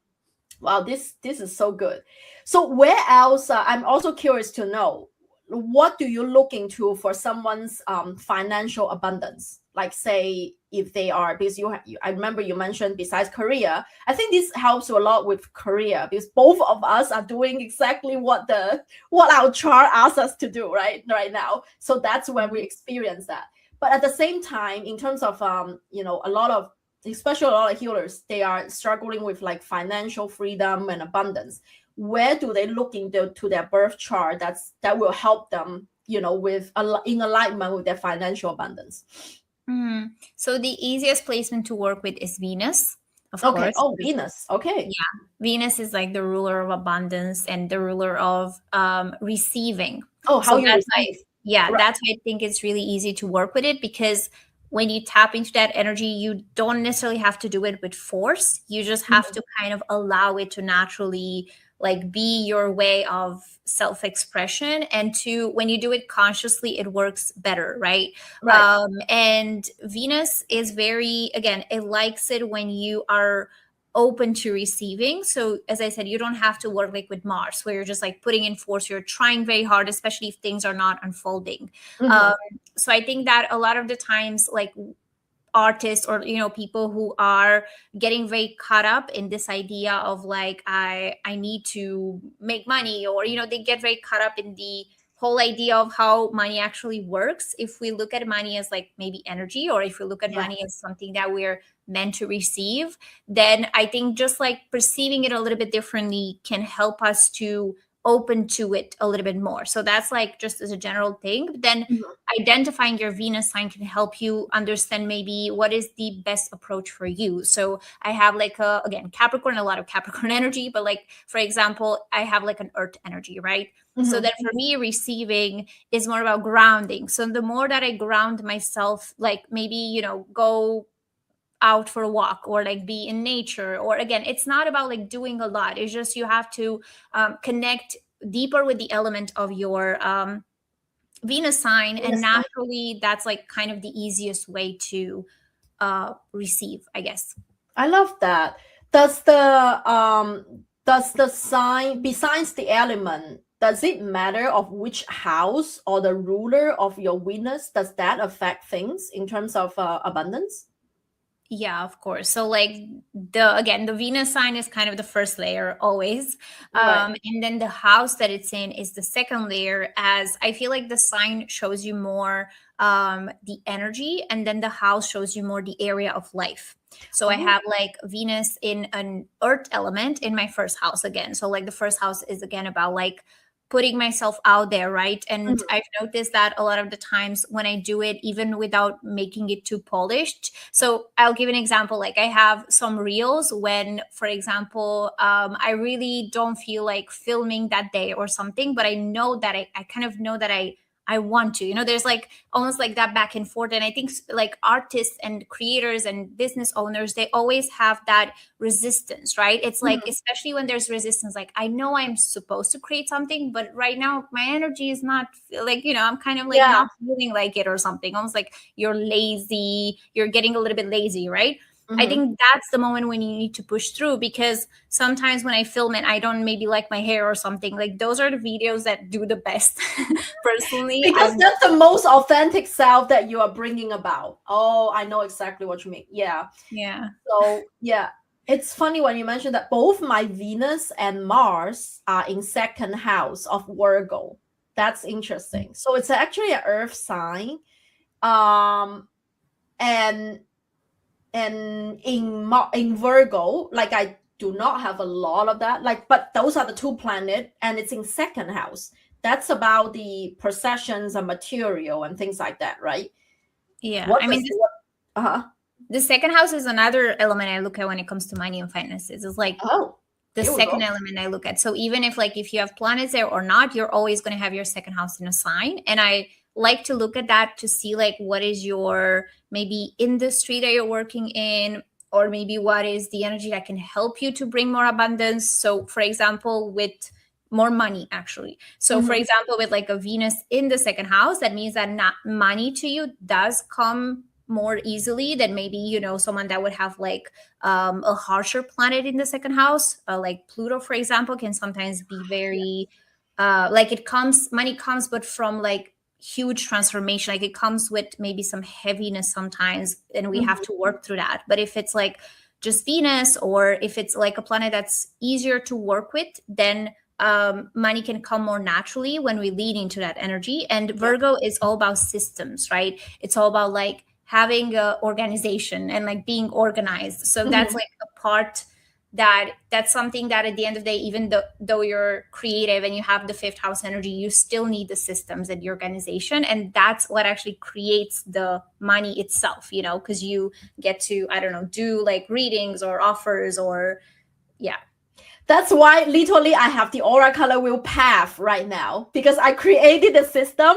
Wow, this is so good. So where else? I'm also curious to know, what do you look into for someone's financial abundance? Like, say, if they are, because I remember you mentioned besides Korea, I think this helps you a lot with Korea, because both of us are doing exactly what our chart asks us to do right now. So that's when we experience that. But at the same time, in terms of especially a lot of healers, they are struggling with like financial freedom and abundance. Where do they look into their birth chart that will help them, with in alignment with their financial abundance? So the easiest placement to work with is Venus, of course. Oh, Venus. Okay. Yeah. Venus is like the ruler of abundance and the ruler of receiving. Oh, how you receive. Yeah, right. That's why I think it's really easy to work with it, because when you tap into that energy, you don't necessarily have to do it with force. You just have to kind of allow it to naturally like be your way of self-expression. And when you do it consciously, it works better, right? And Venus is it likes it when you are open to receiving. So as I said, you don't have to work like with Mars, where you're just like putting in force, you're trying very hard, especially if things are not unfolding. So I think that a lot of the times, like artists or people who are getting very caught up in this idea of like I need to make money, or they get very caught up in the whole idea of how money actually works, if we look at money as like maybe energy, or if we look at money as something that we're meant to receive, then I think just like perceiving it a little bit differently can help us to open to it a little bit more. So that's like just as a general thing. But then identifying your Venus sign can help you understand maybe what is the best approach for you. So I have like again, Capricorn, a lot of Capricorn energy, but like, for example, I have like an earth energy, right? So that for me, receiving is more about grounding. So the more that I ground myself, like maybe, you know, go out for a walk or like be in nature, or again, it's not about like doing a lot. It's just you have to connect deeper with the element of your Venus sign, and naturally that's like kind of the easiest way to receive, I guess. I love that. Does the sign, besides the element, does it matter of which house or the ruler of your Venus? Does that affect things in terms of abundance? Yeah, of course. So like the Venus sign is kind of the first layer always. And then the house that it's in is the second layer, as I feel like the sign shows you more the energy, and then the house shows you more the area of life. So I have like Venus in an earth element in my first house again. So like the first house is again about like putting myself out there, right? And I've noticed that a lot of the times when I do it, even without making it too polished. So I'll give an example. Like I have some reels when, for example, I really don't feel like filming that day or something, but I know that I kind of know that I want to, you know, there's like almost like that back and forth. And I think like artists and creators and business owners, they always have that resistance, right? It's like, especially when there's resistance, like I know I'm supposed to create something, but right now my energy is not like, you know, I'm kind of like not feeling like it or something. Almost like you're lazy, you're getting a little bit lazy, right? I think that's the moment when you need to push through, because sometimes when I film it, I don't maybe like my hair or something. Like those are the videos that do the best personally. Because that's the most authentic self that you are bringing about. Oh, I know exactly what you mean. Yeah. Yeah. So yeah, it's funny when you mentioned that both my Venus and Mars are in second house of Virgo. That's interesting. So it's actually an earth sign. And in Virgo, like I do not have a lot of that, like, but those are the two planets, and it's in second house. That's about the possessions and material and things like that, right? Yeah. I mean, the second house is another element I look at when it comes to money and finances. It's like the second element I look at. So even if you have planets there or not, you're always going to have your second house in a sign. And I like to look at that to see like what is your maybe industry that you're working in, or maybe what is the energy that can help you to bring more abundance. So for example, with more money actually. So for example, with like a Venus in the second house, that means that not money to you does come more easily than maybe, you know, someone that would have like a harsher planet in the second house, like Pluto, for example, can sometimes be very like money comes, but from like huge transformation. Like it comes with maybe some heaviness sometimes, and we have to work through that. But if it's like just Venus, or if it's like a planet that's easier to work with, then money can come more naturally when we lean into that energy. And Virgo is all about systems, right? It's all about like having a organization and like being organized. So that's like a part that's something that at the end of the day, even though you're creative and you have the fifth house energy, you still need the systems and the organization. And that's what actually creates the money itself, you know, because you get to, I don't know, do like readings or offers or That's why literally I have the aura color wheel path right now, because I created a system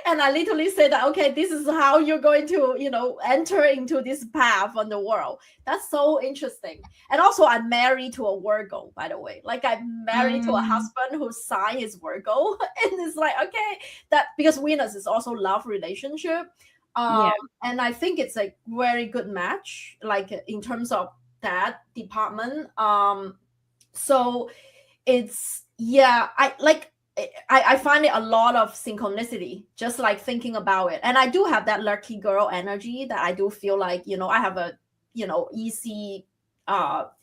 and I literally said that, okay, this is how you're going to, you know, enter into this path on the world. That's so interesting. And also I'm married to a Virgo, by the way. Like I'm married to a husband whose sign is Virgo. And it's like, okay, that because Venus is also love relationship. And I think it's a very good match, like in terms of that department. So it's, I find it a lot of synchronicity, just like thinking about it. And I do have that lucky girl energy that I do feel like, you know, I have a, you know, easy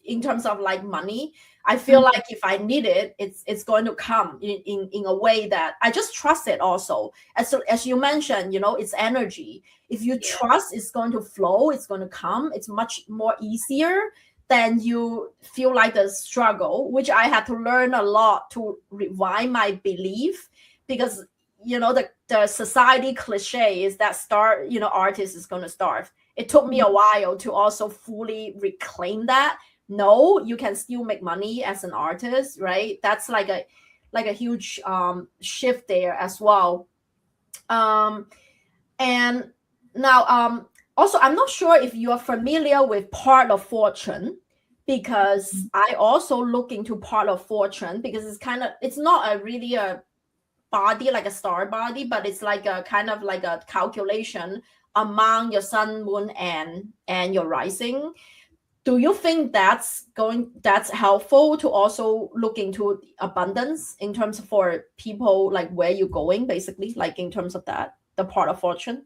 in terms of like money. I feel like if I need it, it's going to come in a way that I just trust it also. As you mentioned, it's energy. If you trust it's going to flow, it's going to come, it's much more easier than you feel like the struggle, which I had to learn a lot to rewind my belief, because the society cliche is that artist is going to starve. It took me a while to also fully reclaim that. No, you can still make money as an artist, right? That's like a huge shift there as well. And now, also, I'm not sure if you are familiar with part of fortune, because I also look into part of fortune, because it's not really a body like a star body, but it's like a kind of like a calculation among your sun, moon, and your rising. Do you think that's helpful to also look into abundance in terms of for people, like where you're going, basically, like in terms of that, the part of fortune?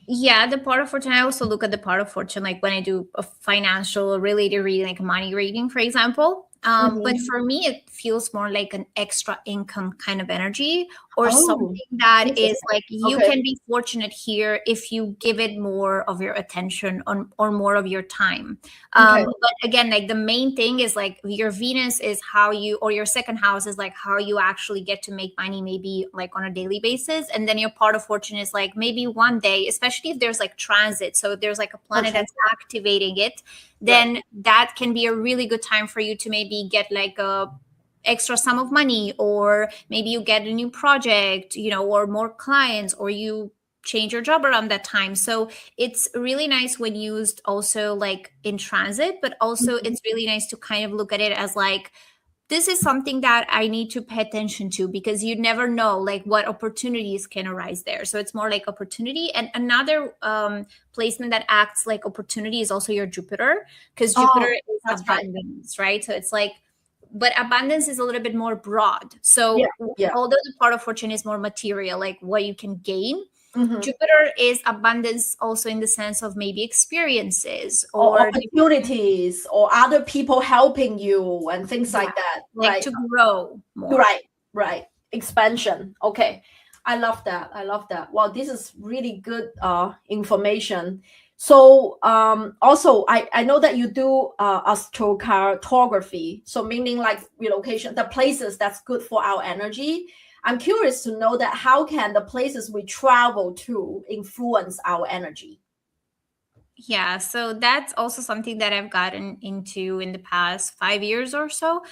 Yeah, the part of fortune. I also look at the part of fortune, like when I do a financial related reading, like money reading, for example. But for me, it feels more like an extra income kind of energy, or something that is like you can be fortunate here if you give it more of your attention or more of your time. But again, like the main thing is like your Venus is how you, or your second house is like how you actually get to make money, maybe like on a daily basis. And then your part of fortune is like maybe one day, especially if there's like transit. So if there's like a planet that's activating it, then that can be a really good time for you to maybe get like a extra sum of money, or maybe you get a new project, or more clients, or you change your job around that time. So it's really nice when used also like in transit, but also it's really nice to kind of look at it as like, this is something that I need to pay attention to, because you never know like what opportunities can arise there. So it's more like opportunity. And another placement that acts like opportunity is also your Jupiter, because Jupiter is abundance, right? So it's like, but abundance is a little bit more broad. So although the part of fortune is more material, like what you can gain, Jupiter is abundance also in the sense of maybe experiences or opportunities or other people helping you and things like that. Like to grow more. Right. Expansion. Okay. I love that. Well, this is really good information. So also I know that you do astrocartography. So meaning like relocation, the places that's good for our energy. I'm curious to know that how can the places we travel to influence our energy? Yeah, so that's also something that I've gotten into in the past 5 years or so.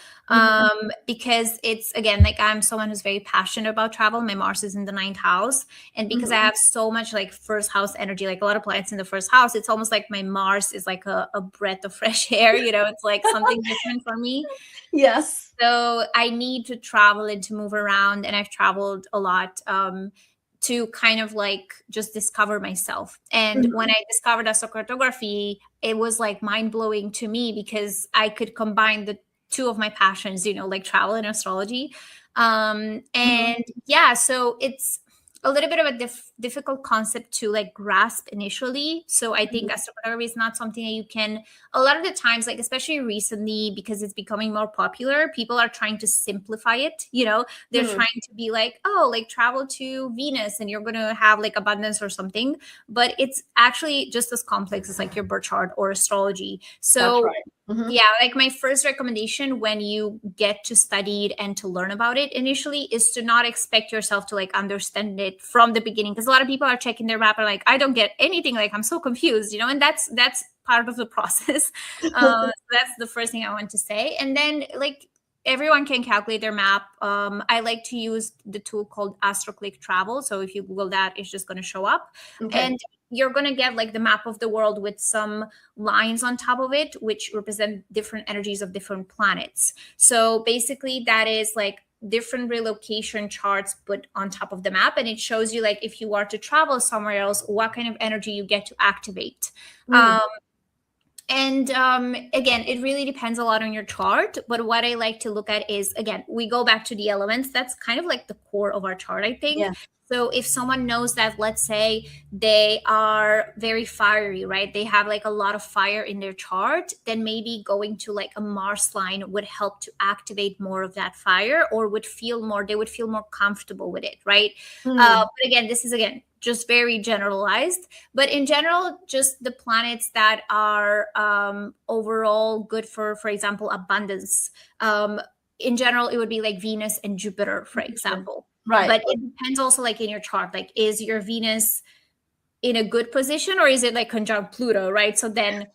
Because it's, again, like I'm someone who's very passionate about travel. My Mars is in the ninth house. And because I have so much like first house energy, like a lot of planets in the first house, it's almost like my Mars is like a breath of fresh air. It's like something different for me. Yes. So I need to travel and to move around. And I've traveled a lot. To kind of like just discover myself. And when I discovered astrocartography, it was like mind blowing to me, because I could combine the two of my passions, like travel and astrology. And yeah, so it's a little bit of a difficult concept to like grasp initially. So I think astrocartography is not something that you can, a lot of the times, like especially recently, because it's becoming more popular, people are trying to simplify it. They're trying to be like, oh, like travel to Venus and you're going to have like abundance or something. But it's actually just as complex as like your birth chart or astrology. So yeah, like my first recommendation when you get to study it and to learn about it initially is to not expect yourself to like understand it from the beginning, because a lot of people are checking their map and like, I don't get anything, like I'm so confused, and that's part of the process. So that's the first thing I want to say. And then like everyone can calculate their map. I like to use the tool called AstroClick Travel. So if you Google that, it's just going to show up. And you're going to get like the map of the world with some lines on top of it, which represent different energies of different planets. So basically that is like different relocation charts put on top of the map. And it shows you like, if you are to travel somewhere else, what kind of energy you get to activate. And again, it really depends a lot on your chart. But what I like to look at is, again, we go back to the elements. That's kind of like the core of our chart, I think. So if someone knows that, let's say they are very fiery, right? They have like a lot of fire in their chart, then maybe going to like a Mars line would help to activate more of that fire, or they would feel more comfortable with it, right? But again, this is again just very generalized. But in general, just the planets that are overall good for example, abundance. In general, it would be like Venus and Jupiter, for example. Right. But it depends also like in your chart, like is your Venus in a good position, or is it like conjunct Pluto, right? So then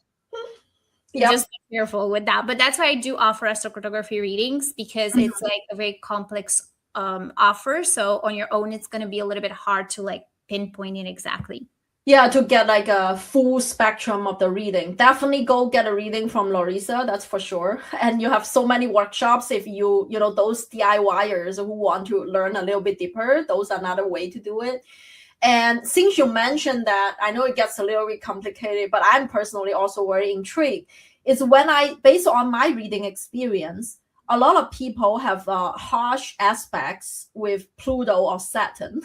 just be careful with that. But that's why I do offer astrocartography readings, because it's like a very complex offer. So on your own, it's going to be a little bit hard to like pinpoint it exactly. Yeah, to get like a full spectrum of the reading. Definitely go get a reading from Larisa, that's for sure. And you have so many workshops. If you know, those DIYers who want to learn a little bit deeper, those are another way to do it. And since you mentioned that, I know it gets a little bit complicated, but I'm personally also very intrigued. Is when based on my reading experience, a lot of people have harsh aspects with Pluto or Saturn.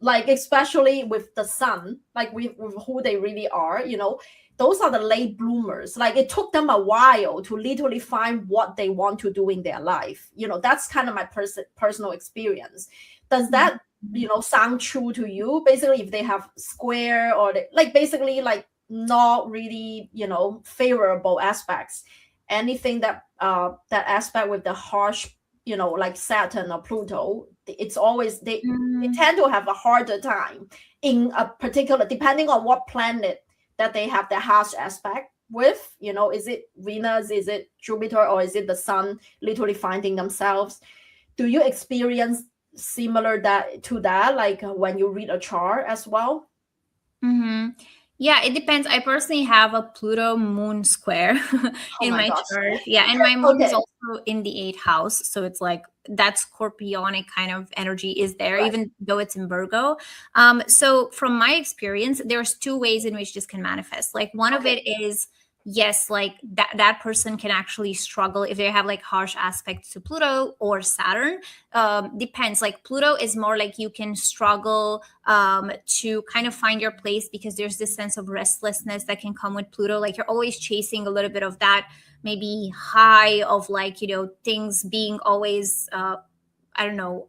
Like especially with the sun, like with who they really are, you know, those are the late bloomers. Like it took them a while to literally find what they want to do in their life. You know, that's kind of my personal experience. Does that, you know, sound true to you? Basically, if they have square or like basically like not really, you know, favorable aspects, anything that that aspect with the harsh, you know, like Saturn or Pluto, it's always they tend to have a harder time in a particular, depending on what planet that they have the harsh aspect with, you know, is it Venus, is it Jupiter, or is it the sun literally finding themselves? Do you experience similar to that, like when you read a chart as well? Yeah, it depends. I personally have a Pluto moon square in my chart. Yeah, and my moon is also in the 8th house. So it's like that scorpionic kind of energy is there, even though it's in Virgo. So from my experience, there's 2 ways in which this can manifest. Like one of it is, yes, like that person can actually struggle if they have like harsh aspects to Pluto or Saturn. Depends. Like Pluto is more like you can struggle to kind of find your place, because there's this sense of restlessness that can come with Pluto. Like you're always chasing a little bit of that maybe high of like, you know, things being always I don't know,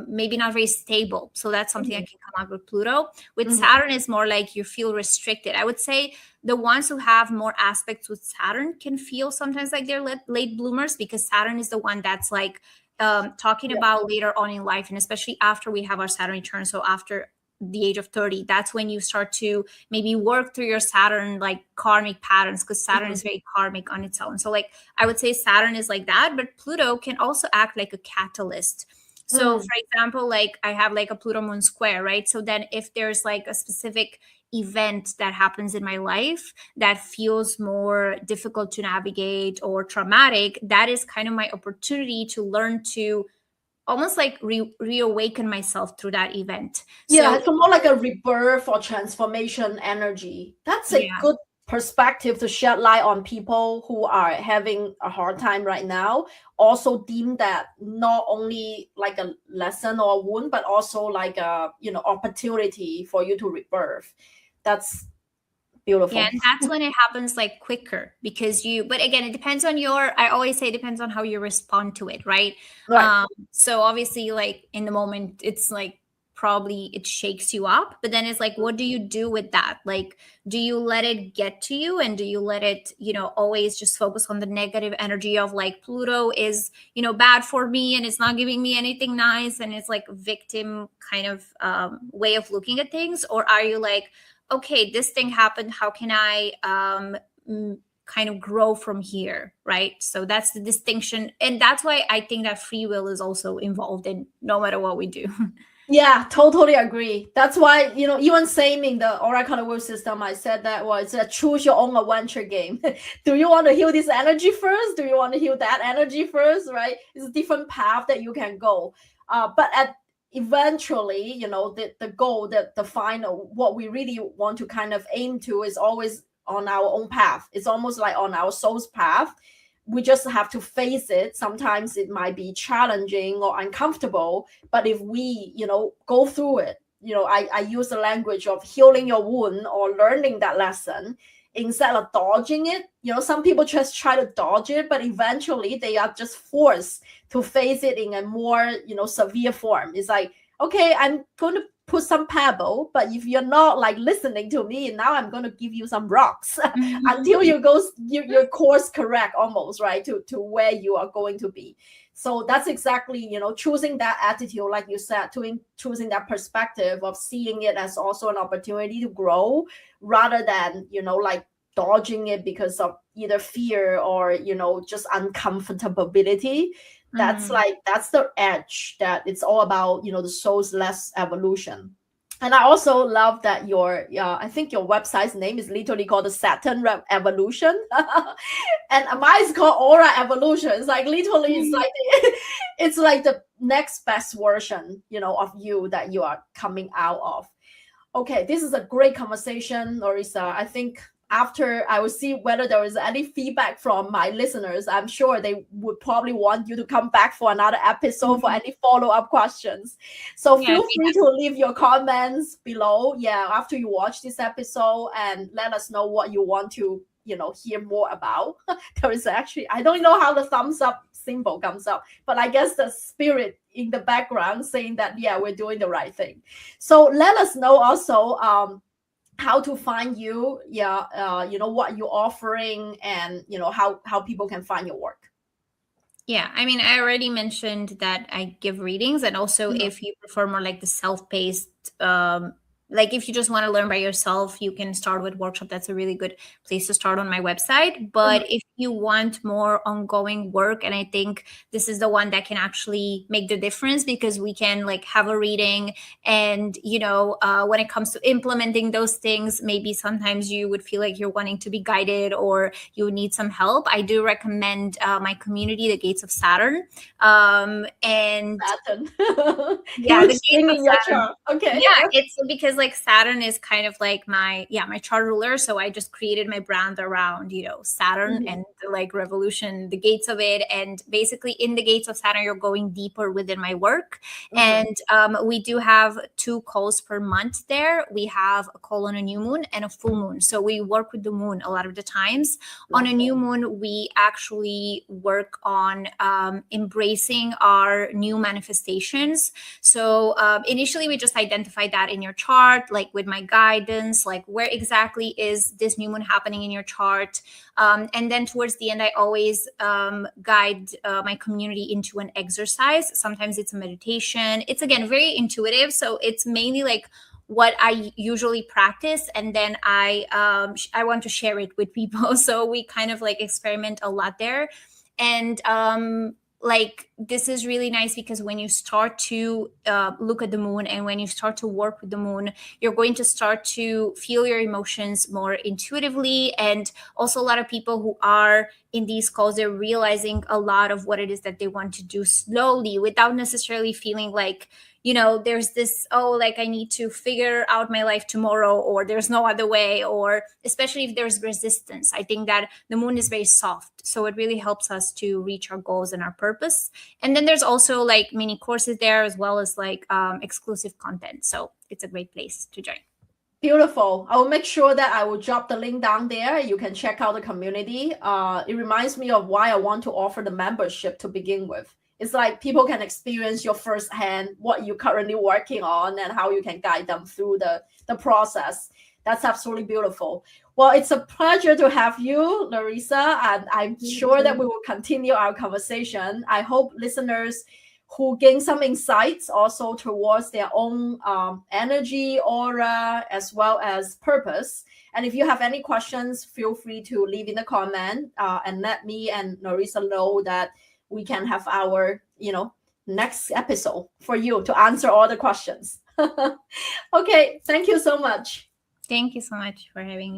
maybe not very stable. So that's something that can come out with Pluto. With Saturn, is more like you feel restricted. I would say the ones who have more aspects with Saturn can feel sometimes like they're late bloomers, because Saturn is the one that's like talking about later on in life. And especially after we have our Saturn return, so after the age of 30, that's when you start to maybe work through your Saturn like karmic patterns, because Saturn is very karmic on its own. So like I would say Saturn is like that, but Pluto can also act like a catalyst. So for example, like I have like a Pluto moon square, right? So then if there's like a specific event that happens in my life that feels more difficult to navigate or traumatic, that is kind of my opportunity to learn to almost like reawaken myself through that event. Yeah, it's more like a rebirth or transformation energy. That's a good perspective to shed light on people who are having a hard time right now. Also deem that not only like a lesson or a wound, but also like a, you know, opportunity for you to rebirth. That's beautiful. Yeah, and that's when it happens like quicker, because but again, it depends on I always say it depends on how you respond to it, right? So obviously like in the moment, it's like probably it shakes you up, but then it's like, what do you do with that? Like, do you let it get to you, and do you let it, you know, always just focus on the negative energy of like Pluto is, you know, bad for me and it's not giving me anything nice, and it's like a victim kind of way of looking at things? Or are you like, okay, this thing happened, how can I kind of grow from here, right? So that's the distinction, and that's why I think that free will is also involved in no matter what we do. Yeah, totally agree. That's why, you know, even same in the Oracle World system, I said that was a choose your own adventure game. Do you want to heal this energy first? Do you want to heal that energy first, right? It's a different path that you can go. But eventually, you know, the goal, the final, what we really want to kind of aim to is always on our own path. It's almost like on our soul's path, we just have to face it. Sometimes it might be challenging or uncomfortable, but if we, go through it, I use the language of healing your wound or learning that lesson instead of dodging it. Some people just try to dodge it, but eventually they are just forced to face it in a more, severe form. It's like, okay, I'm going to put some pebble, but if you're not like listening to me, now I'm going to give you some rocks until you go your course correct almost, right, to where you are going to be. So that's exactly, choosing that attitude, like you said, choosing that perspective of seeing it as also an opportunity to grow rather than, like dodging it because of either fear or, just uncomfortability. That's the edge that it's all about, the soul's less evolution. And I also love that I think your website's name is literally called the Saturn Evolution. And mine is called Aura Evolution. It's like literally, it's like the next best version, of you that you are coming out of. Okay, this is a great conversation, Larisa. I think after I will see whether there is any feedback from my listeners. I'm sure they would probably want you to come back for another episode for any follow-up questions. So feel free to leave your comments below, after you watch this episode, and let us know what you want to, hear more about. There is actually, I don't know how the thumbs up symbol comes up, but I guess the spirit in the background saying that, we're doing the right thing. So let us know also, how to find you, what you're offering, and how people can find your work. Yeah, I mean, I already mentioned that I give readings, and also if you prefer more like the self-paced, like if you just want to learn by yourself, you can start with workshop. That's a really good place to start on my website. But if you want more ongoing work, and I think this is the one that can actually make the difference, because we can like have a reading, and when it comes to implementing those things, maybe sometimes you would feel like you're wanting to be guided or you need some help. I do recommend my community, the Gates of Saturn, and Saturn. Yeah, the Gates of Saturn. Okay. Yeah, it's because like Saturn is kind of like my chart ruler. So I just created my brand around, Saturn and the like revolution, the gates of it. And basically in the gates of Saturn, you're going deeper within my work. And we do have 2 calls per month there. We have a call on a new moon and a full moon. So we work with the moon a lot of the times. On a new moon, we actually work on embracing our new manifestations. So initially we just identified that in your chart, like with my guidance, like where exactly is this new moon happening in your chart. And then towards the end, I always guide my community into an exercise. Sometimes it's a meditation. It's, again, very intuitive. So it's mainly like what I usually practice. And then I want to share it with people. So we kind of like experiment a lot there. And like this is really nice because when you start to look at the moon and when you start to work with the moon, you're going to start to feel your emotions more intuitively. And also a lot of people who are in these calls, they're realizing a lot of what it is that they want to do slowly without necessarily feeling like, there's this, like I need to figure out my life tomorrow, or there's no other way, or especially if there's resistance. I think that the moon is very soft. So it really helps us to reach our goals and our purpose. And then there's also like mini courses there, as well as like exclusive content. So it's a great place to join. Beautiful. I will make sure that I will drop the link down there. You can check out the community. It reminds me of why I want to offer the membership to begin with. It's like people can experience your firsthand what you're currently working on and how you can guide them through the process. That's absolutely beautiful. Well, it's a pleasure to have you, Larisa, and I'm sure that we will continue our conversation. I hope listeners who gain some insights also towards their own energy, aura, as well as purpose. And if you have any questions, feel free to leave in the comment and let me and Larisa know that we can have our, next episode for you to answer all the questions. Okay, thank you so much. Thank you so much for having me.